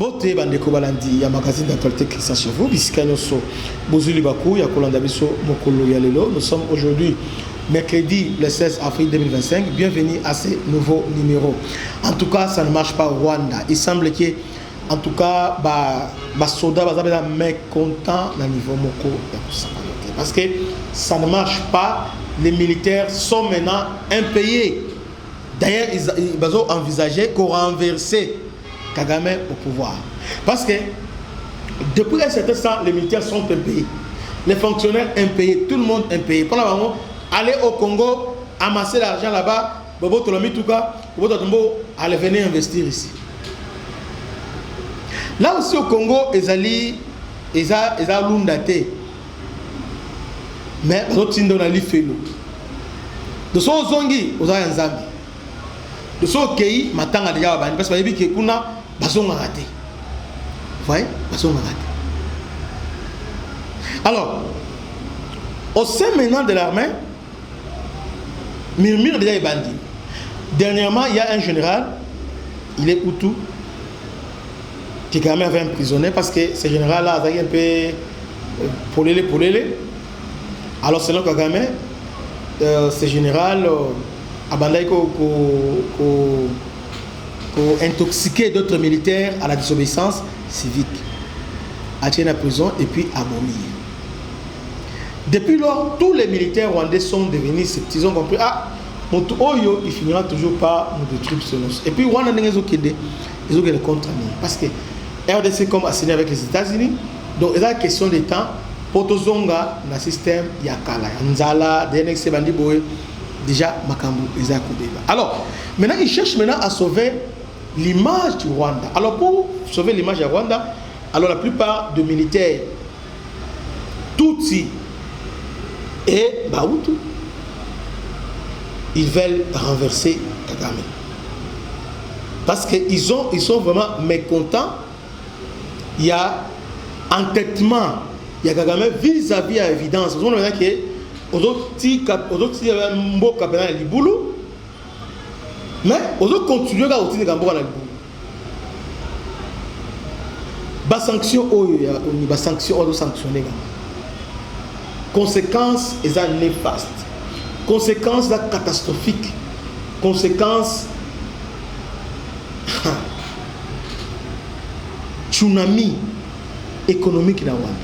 Mbote bandeko balandi ya magazine d'actualité Christian Chevaux bisika nyoso bozuli baku ya kolanda biso mokolo ya lelo. Nous sommes aujourd'hui mercredi le 16 avril 2025. Bienvenue à ce nouveau numéro. En tout cas, ça ne marche pas au Rwanda. Il semble que en tout cas ba soda bazabela mécontent na niveau moko ya kusakanote parce que ça ne marche pas. Les militaires sont maintenant impayés. D'ailleurs, ils ont envisagé qu'on renverser Kagame au pouvoir. Parce que depuis un certain temps, les militaires sont impayés. Les fonctionnaires impayés, tout le monde impayé. Pendant le moment, aller au Congo, amasser l'argent là-bas, Bobo Tolomi Touka, Bobo Totombo, allez venir investir ici. Là aussi au Congo, ils ont l'undaté. Mais ils ont dit fait nous. De son zongi, ils ont un zambi. De son pays, matanga déjà bani parce que bayebi ke kuna bazonga raté. Vous voyez, bazonga raté. Alors, au sein maintenant de l'armée, murmure déjà est bandit. Dernièrement, il y a un général, il est Hutu, qui quand même avait emprisonné parce que ce général-là a un peu polélé. Alors, selon Kagame, ce général a intoxiqué d'autres militaires à la désobéissance civique, a tiré la prison et puis à Momi. Depuis lors, tous les militaires rwandais sont devenus sceptiques. Ils ont compris, notre Oyo, il finira toujours par nous détruire ce nos. Et puis, Rwanda, ils ont des contre parce que RDC comme a signé avec les États-Unis, donc il y a une question de temps. Potozonga na système yakala nzala DNX bandi boy déjà makambu ezakubeba. Alors maintenant ils cherchent à sauver l'image du Rwanda. Alors pour sauver l'image du Rwanda, alors la plupart des militaires Tutsi et Bahutu ils veulent renverser Kagame parce que ils sont vraiment mécontents. Il y a entêtement. Il y a Kagame vis-à-vis à évidence. Vous voyez que aux autres mbo kapena libulu, mais aux autres continuer à utiliser Gambo na libulu. Bas sanction bas sanction on sanctionner. Conséquences est néfaste. Conséquences catastrophiques. Conséquences tsunami économique dans le Rwanda.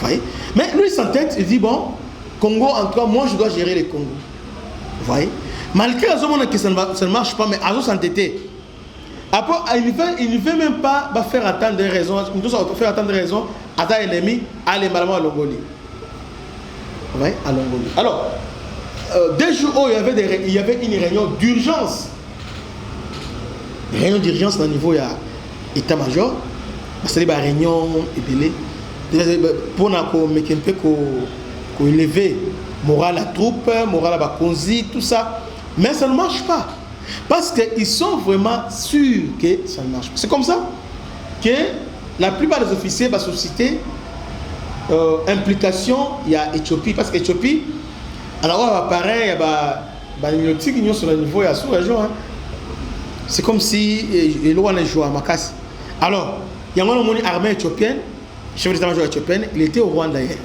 Voyez? Mais lui, s'entête, il dit bon, Congo, en tout cas, moi je dois gérer le Congo. Vous voyez? Malgré la zone que ça ne marche pas, mais à s'entêter. Après, il ne veut même pas faire attendre des raisons. Il doit faire attendre des raisons à ta ennemi, à l'émalement à Longolie. Vous voyez? À Longolie. Alors, 2 jours où il y avait une réunion d'urgence. Une réunion d'urgence au niveau de l'état-major. C'est une réunion épelée. Pour élever moral à troupe, moral à Bakonzi, tout ça. Mais ça ne marche pas. Parce qu'ils sont vraiment sûrs que ça ne marche pas. C'est comme ça que la plupart des officiers vont susciter implication, il y a Éthiopie. Parce qu'Éthiopie, alors pareil, il y a sur le niveau, il y a sous-région. C'est comme si il y a un joueur à Makassi. Alors, il y a une armée éthiopienne. Chef d'état-major éthiopien, il était au Rwanda hier.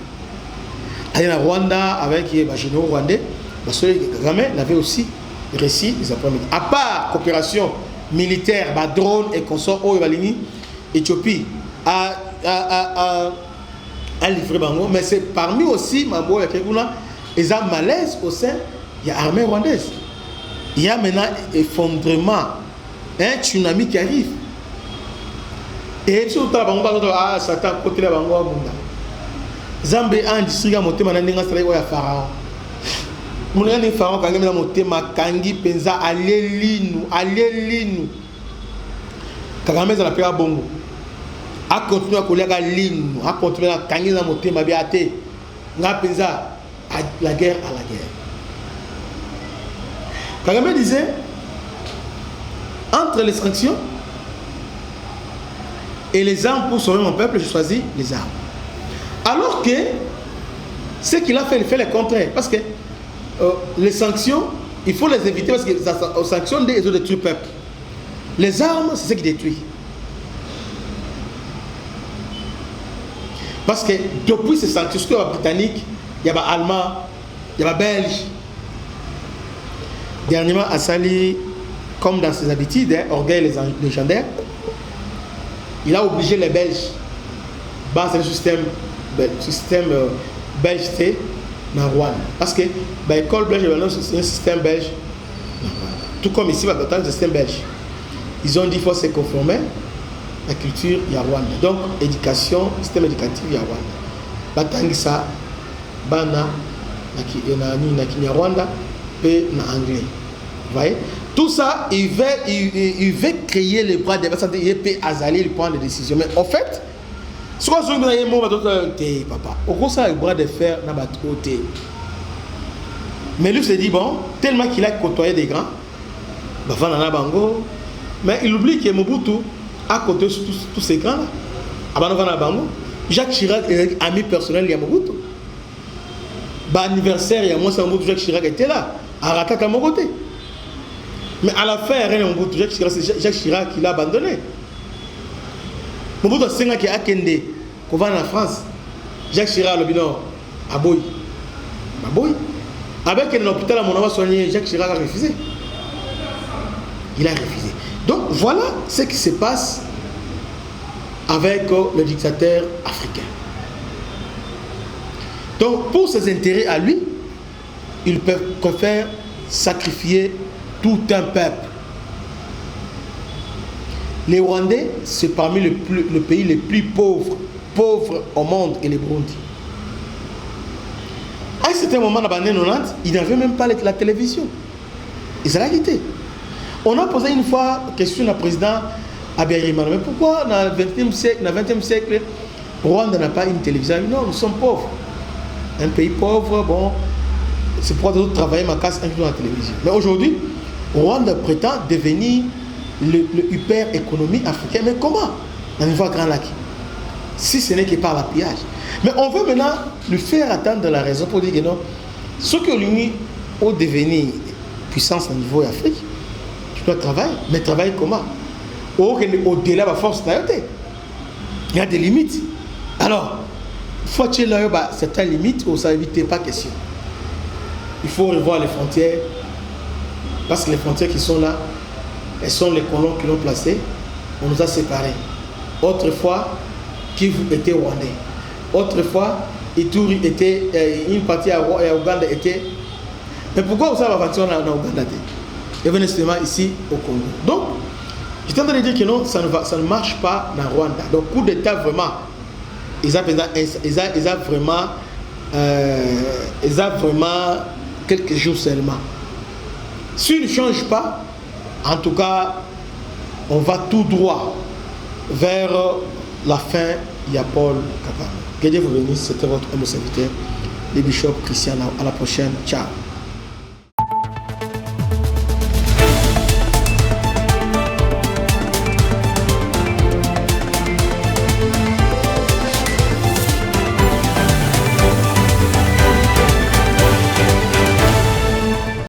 Il au Rwanda avec les généraux rwandais. Kagame avait aussi réussi les après-midi. À part coopération militaire, drone et consorts, Éthiopie a livré Bango. Mais c'est parmi aussi Mambo et Keguna, ils ont malaise au sein de l'armée rwandaise. Il y a maintenant un effondrement, un tsunami qui arrive. Et si on a Satan côté la bango munda. Zambé a industrie à monter maintenant n'enga sala ya pharaon. Mon ni pharaon quand même monter makangi penza alelinu. Kagame za la pera bongo. A continuer à coller à linu, a continuer à kangi na monter ma biate. Nga penza la guerre à la guerre. Kagame disait entre les sanctions et les armes pour sauver mon peuple, je choisis les armes. Alors que ce qu'il a fait, il fait le contraire. Parce que les sanctions, il faut les éviter parce que les sanctions, ils ont détruit le peuple. Les armes, c'est ce qui détruit. Parce que depuis ces sanctions, il y a Britannique, il y a Allemand, il y a Belge. Dernièrement, à Sali, comme dans ses habitudes, orgueil légendaire, il a obligé les Belges, dans le système belge, dans Rwanda. Parce que l'école belge, c'est un système belge. Tout comme ici, c'est un système belge. Ils ont dit qu'il faut se conformer à la culture Rwanda. Donc, éducation, système éducatif Rwanda. Batangisa, Bana, na Rwanda, et na anglais. Vous voyez? Tout ça, il veut créer les bras des personnes, il peut azaler, il prend des décisions. Mais en fait, ce qu'on dit, papa, au gros, ça, le bras de fer, n'a pas côté. Mais lui se dit, bon, tellement qu'il a côtoyé des grands, Bango, mais il oublie que Mobutu a côtoyé tous ces grands-là. Bango, Jacques Chirac est ami personnel de Mobutu. Anniversaire, il y a moi, Jacques Chirac était là, à Ratat à mon côté. Mais à la fin, Jacques Chirac, il a abandonné. Mobutu a 5 ans qui a Kende, qu'on va en France. Jacques Chirac, le bilan, à Boy. Avec un hôpital à mon avis soigné, Jacques Chirac a refusé. Il a refusé. Donc voilà ce qui se passe avec le dictateur africain. Donc pour ses intérêts à lui, il préfère sacrifier tout un peuple. Les Rwandais, c'est parmi les pays les plus pauvres au monde, et les Burundi. À un certain moment, dans les années 90, ils n'avaient même pas la télévision. Ils allaient quitter. On a posé une fois une question au président Habyarimana. Mais pourquoi dans le 20e siècle, Rwanda n'a pas une télévision? Non, nous sommes pauvres. Un pays pauvre, bon, c'est pour d'autres travailler ma casse inclus dans la télévision. Mais aujourd'hui, Rwanda prétend devenir le hyper économie africain. Mais comment? Dans le niveau Grand Lac. Si ce n'est que par la pillage. Mais on veut maintenant lui faire attendre la raison pour dire que non. Ce que l'Union au devenir puissance au niveau Afrique, tu dois travailler. Mais travailler comment? Au-delà de la force, il y a des limites. Alors, faut-il là certaines limites où ça n'évite pas question. Il faut revoir les frontières. Parce que les frontières qui sont là, elles sont les colons qui l'ont placé. On nous a séparés. Autrefois, Kivu était rwandais. Autrefois, Ituri était, une partie à Ouganda était. Mais pourquoi vous avez aventuré en Ouganda? Et venez seulement ici au Congo. Donc, je suis en train de dire que non, ça ne marche pas dans Rwanda. Donc, coup d'État, vraiment, ils ont vraiment quelques jours seulement. S'ils ne changent pas, en tout cas, on va tout droit vers la fin. Il y a Paul Kagame. Que Dieu vous bénisse. C'était votre homme serviteur, le bishop Christian. À la prochaine. Ciao.